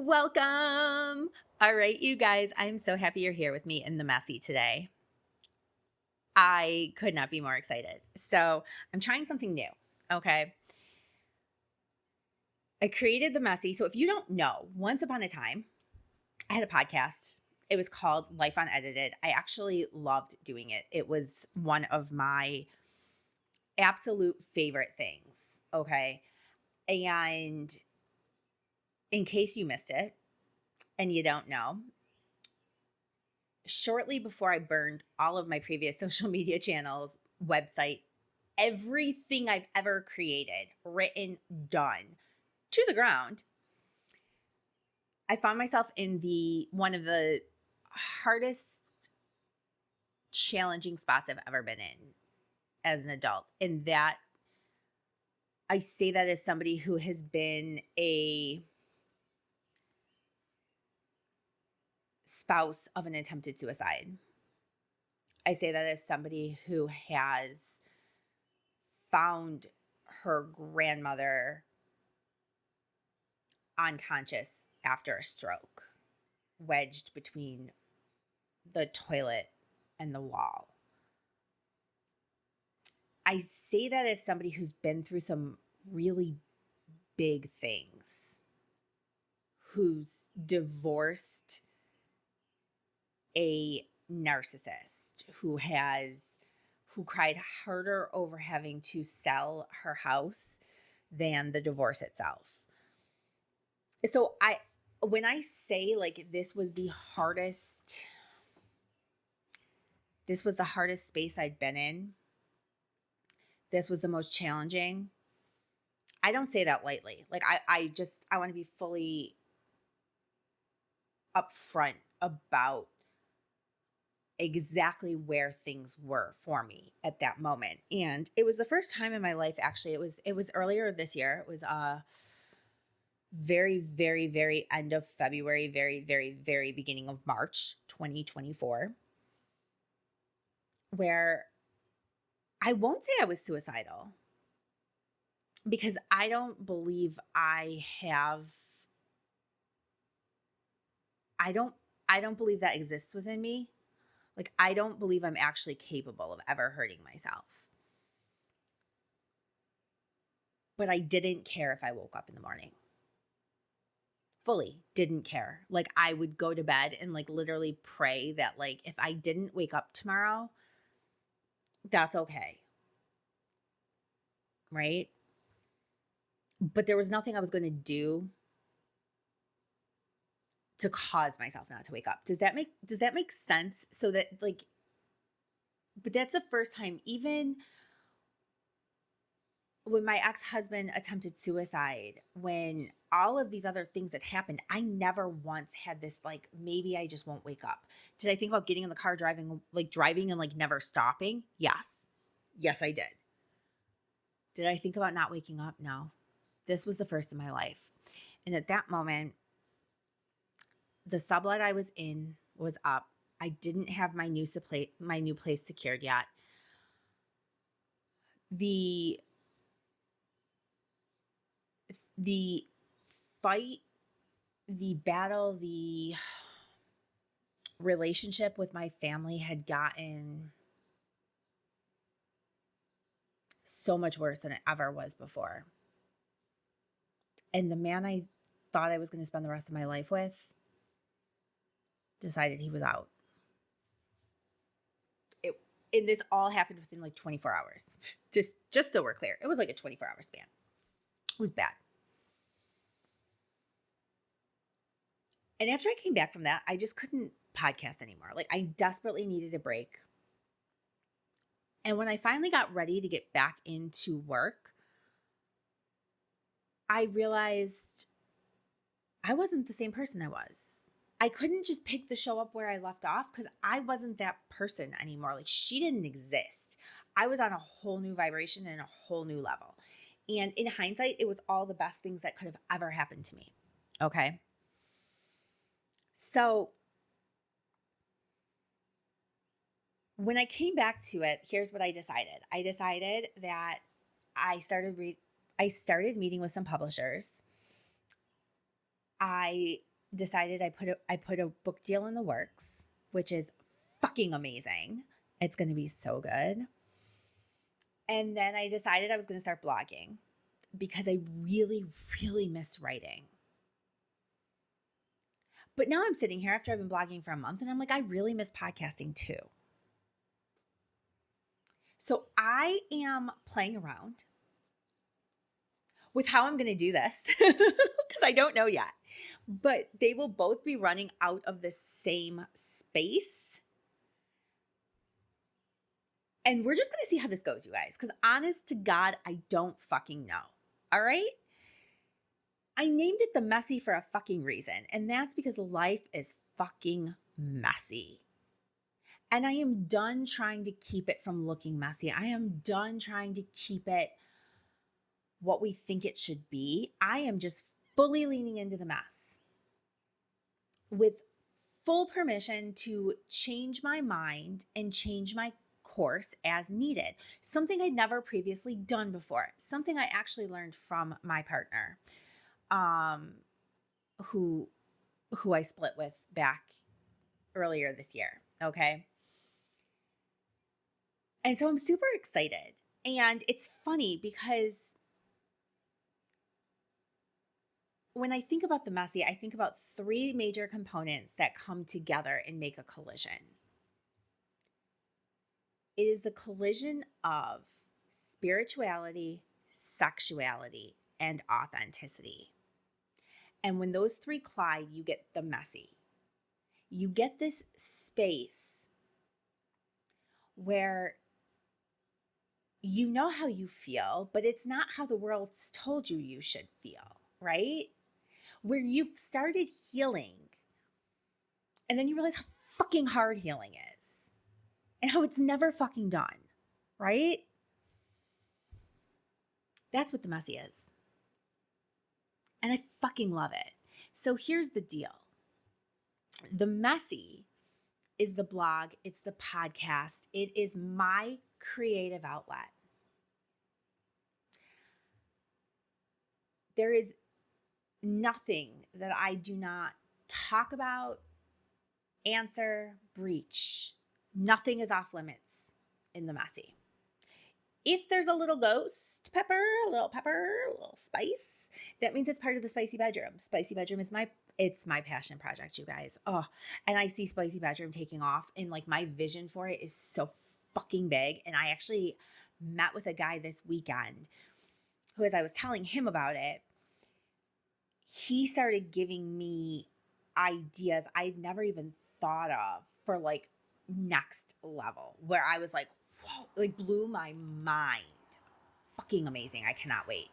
Welcome. All right, you guys, I'm so happy you're here with me in the messy today. I could not be more excited. So, I'm trying something new. Okay. I created the messy. So, if you don't know, once upon a time, I had a podcast. It was called Life Unedited. I actually loved doing it. It was one of my absolute favorite things. Okay. And in case you missed it and you don't know, shortly before I burned all of my previous social media channels, website, everything I've ever created, written, done to the ground, I found myself in the one of the hardest challenging spots I've ever been in as an adult. And that I say that as somebody who has been a spouse of an attempted suicide. I say that as somebody who has found her grandmother unconscious after a stroke, wedged between the toilet and the wall. I say that as somebody who's been through some really big things, who's divorced a narcissist, who cried harder over having to sell her house than the divorce itself. So when I say like this was the hardest space I'd been in, this was the most challenging, I don't say that lightly. Like I want to be fully upfront about exactly where things were for me at that moment. And it was the first time in my life, actually. It was earlier this year. It was very, very, very end of February, very, very, very beginning of March 2024, where I won't say I was suicidal, because I don't believe I don't believe that exists within me. Like, I don't believe I'm actually capable of ever hurting myself. But I didn't care if I woke up in the morning. Fully didn't care. Like, I would go to bed and like literally pray that like if I didn't wake up tomorrow, that's okay. Right? But there was nothing I was going to do to cause myself not to wake up. Does that make sense? So that like, but that's the first time, even when my ex-husband attempted suicide, when all of these other things that happened, I never once had this like, maybe I just won't wake up. Did I think about getting in the car, driving and like never stopping? Yes. Yes, I did. Did I think about not waking up? No. This was the first in my life. And at that moment, the sublet I was in was up. I didn't have my new place secured yet. The fight, the battle, the relationship with my family had gotten so much worse than it ever was before. And the man I thought I was going to spend the rest of my life with decided he was out. And this all happened within like 24 hours. Just so we're clear. It was like a 24-hour span. It was bad. And after I came back from that, I just couldn't podcast anymore. Like, I desperately needed a break. And when I finally got ready to get back into work, I realized I wasn't the same person I was. I couldn't just pick the show up where I left off, because I wasn't that person anymore. Like, she didn't exist. I was on a whole new vibration and a whole new level. And in hindsight, it was all the best things that could have ever happened to me. Okay. So when I came back to it, here's what I decided. I decided that I started meeting with some publishers. I decided I put a book deal in the works, which is fucking amazing. It's going to be so good. And then I decided I was going to start blogging because I really, really missed writing. But now I'm sitting here after I've been blogging for a month and I'm like, I really miss podcasting too. So I am playing around with how I'm going to do this because I don't know yet. But they will both be running out of the same space. And we're just going to see how this goes, you guys, because honest to God, I don't fucking know. All right? I named it the messy for a fucking reason. And that's because life is fucking messy. And I am done trying to keep it from looking messy. I am done trying to keep it what we think it should be. I am just fully leaning into the mess with full permission to change my mind and change my course as needed. Something I'd never previously done before. Something I actually learned from my partner, who I split with back earlier this year. Okay. And so I'm super excited. And it's funny because when I think about the messy, I think about three major components that come together and make a collision. It is the collision of spirituality, sexuality, and authenticity. And when those three collide, you get the messy. You get this space where you know how you feel, but it's not how the world's told you you should feel, right? Where you've started healing and then you realize how fucking hard healing is and how it's never fucking done, right? That's what the messy is. And I fucking love it. So here's the deal. The messy is the blog. It's the podcast. It is my creative outlet. There is nothing that I do not talk about, answer, breach. Nothing is off limits in the messy. If there's a little ghost pepper, a little spice, that means it's part of the spicy bedroom. Spicy bedroom is it's my passion project, you guys. Oh, and I see spicy bedroom taking off, and like my vision for it is so fucking big. And I actually met with a guy this weekend who, as I was telling him about it, he started giving me ideas I'd never even thought of for like next level, where I was like, whoa, like blew my mind. Fucking amazing. I cannot wait.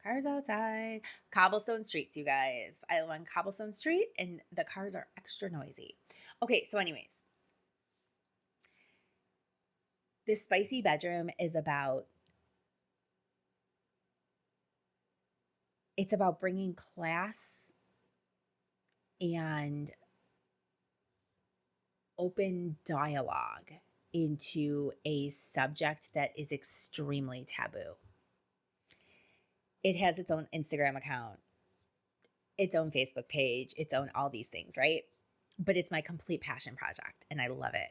Cars outside. Cobblestone streets, you guys. I live on Cobblestone Street and the cars are extra noisy. Okay, so anyways, this spicy bedroom is about bringing class and open dialogue into a subject that is extremely taboo. It has its own Instagram account, its own Facebook page, its own all these things, right? But it's my complete passion project and I love it.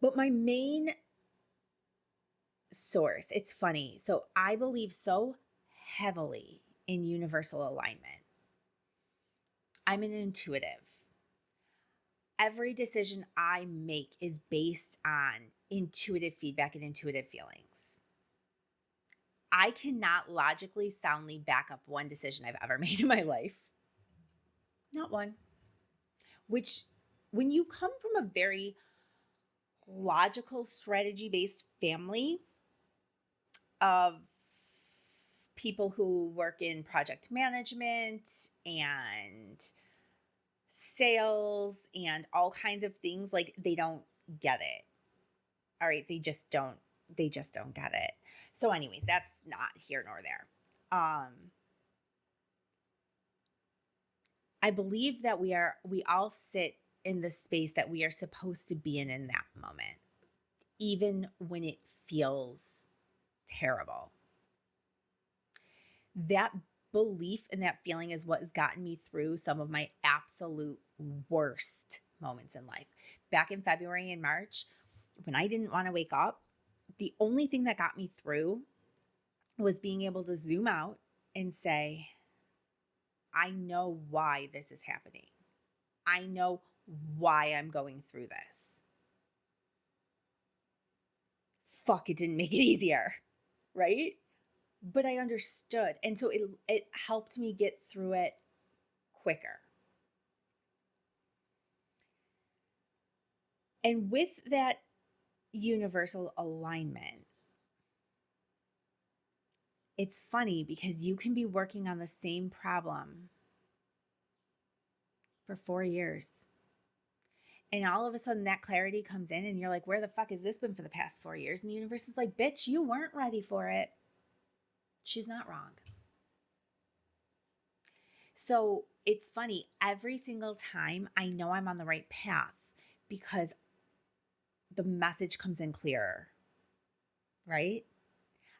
But my main source, it's funny. So I believe so heavily in universal alignment. I'm an intuitive. Every decision I make is based on intuitive feedback and intuitive feelings. I cannot logically, soundly back up one decision I've ever made in my life. Not one. Which, when you come from a very logical, strategy-based family of people who work in project management and sales and all kinds of things, like they don't get it. All right, they just don't get it. So anyways, that's not here nor there. I believe that we all sit in the space that we are supposed to be in that moment, even when it feels terrible. That belief in that feeling is what has gotten me through some of my absolute worst moments in life. Back in February and March, when I didn't want to wake up, the only thing that got me through was being able to zoom out and say, I know why this is happening. I know why I'm going through this. Fuck, it didn't make it easier, right? But I understood. And so it helped me get through it quicker. And with that universal alignment, it's funny because you can be working on the same problem for 4 years. And all of a sudden that clarity comes in and you're like, where the fuck has this been for the past 4 years? And the universe is like, bitch, you weren't ready for it. She's not wrong. So it's funny, every single time I know I'm on the right path because the message comes in clearer, right?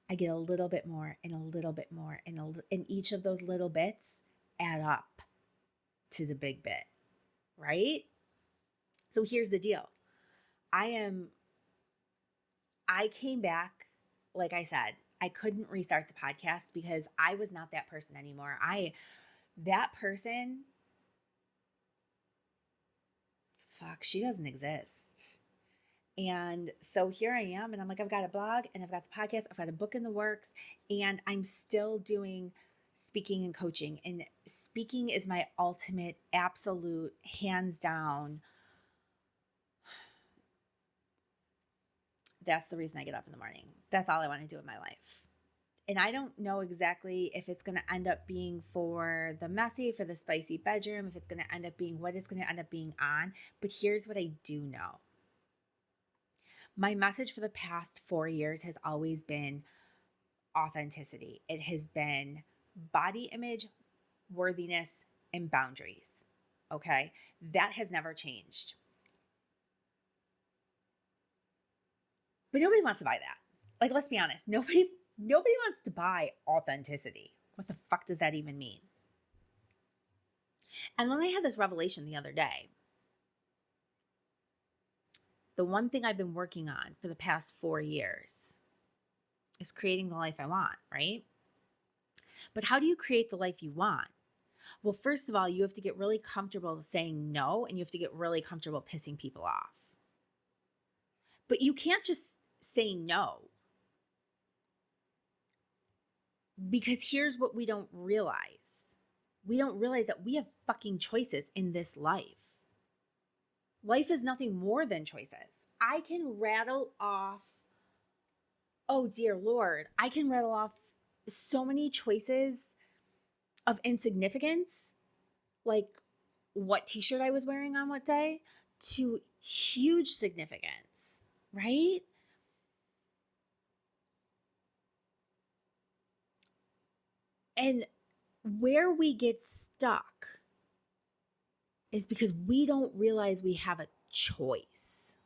I get a little bit more and a little bit more, and each of those little bits add up to the big bit, right? So here's the deal. I came back, like I said, I couldn't restart the podcast because I was not that person anymore. That person, she doesn't exist. And so here I am, and I'm like, I've got a blog and I've got the podcast, I've got a book in the works, and I'm still doing speaking and coaching. And speaking is my ultimate, absolute, hands down. That's the reason I get up in the morning. That's all I want to do in my life. And I don't know exactly if it's going to end up being for the messy, for the spicy bedroom, if it's going to end up being what it's going to end up being on. But here's what I do know. My message for the past 4 years has always been authenticity. It has been body image, worthiness, and boundaries. Okay? That has never changed. But nobody wants to buy that. Like, let's be honest. Nobody wants to buy authenticity. What the fuck does that even mean? And then I had this revelation the other day. The one thing I've been working on for the past 4 years is creating the life I want, right? But how do you create the life you want? Well, first of all, you have to get really comfortable saying no, and you have to get really comfortable pissing people off. But you can't just say no. Because here's what we don't realize. We don't realize that we have fucking choices in this life. Life is nothing more than choices. I can rattle off, oh dear Lord, I can rattle off so many choices of insignificance, like what t-shirt I was wearing on what day, to huge significance, right? And where we get stuck is because we don't realize we have a choice.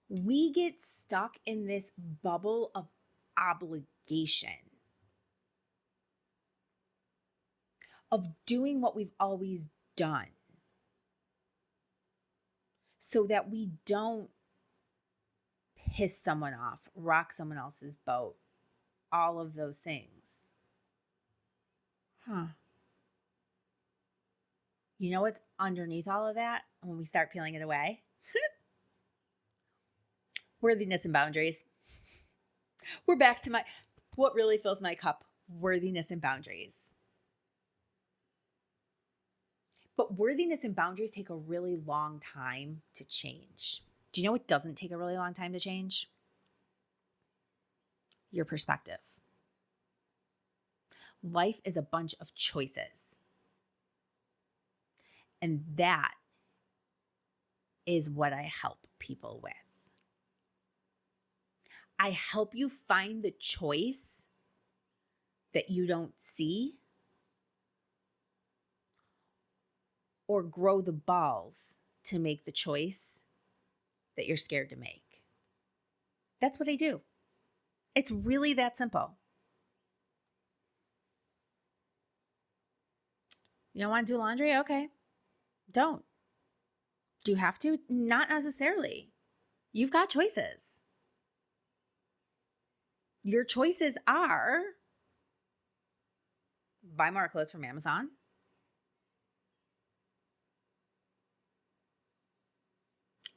We get stuck in this bubble of obligation, of doing what we've always done, so that we don't piss someone off, rock someone else's boat, all of those things. You know what's underneath all of that when we start peeling it away? Worthiness and boundaries. We're back to what really fills my cup, worthiness and boundaries. But worthiness and boundaries take a really long time to change. Do you know what doesn't take a really long time to change? Your perspective. Life is a bunch of choices. And that is what I help people with. I help you find the choice that you don't see, or grow the balls to make the choice that you're scared to make. That's what I do. It's really that simple. You don't want to do laundry? Okay. Don't. Do you have to? Not necessarily. You've got choices. Your choices are buy more clothes from Amazon.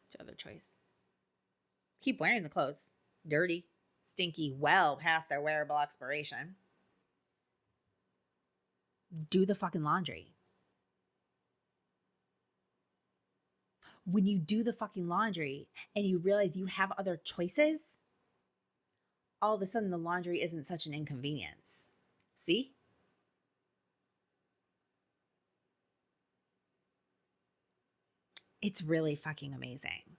What's your other choice? Keep wearing the clothes. Dirty, stinky, well past their wearable expiration. Do the fucking laundry. When you do the fucking laundry and you realize you have other choices, all of a sudden the laundry isn't such an inconvenience. See? It's really fucking amazing.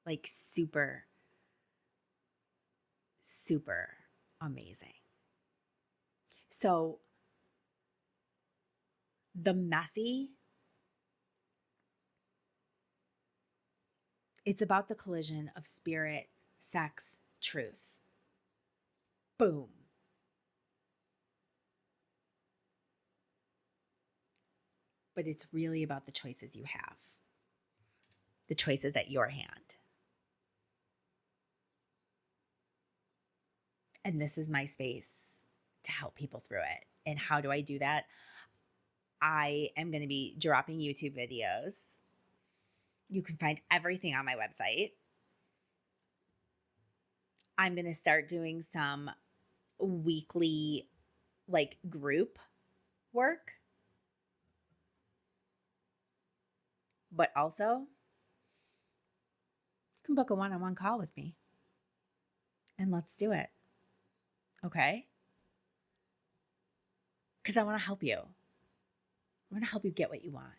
Like super, super amazing. So the messy, it's about the collision of spirit, sex, truth. Boom. But it's really about the choices you have, the choices at your hand. And this is my space to help people through it. And how do I do that? I am going to be dropping YouTube videos. You can find everything on my website. I'm going to start doing some weekly group work. But also, you can book a one-on-one call with me. And let's do it. Okay? Because I want to help you. I want to help you get what you want.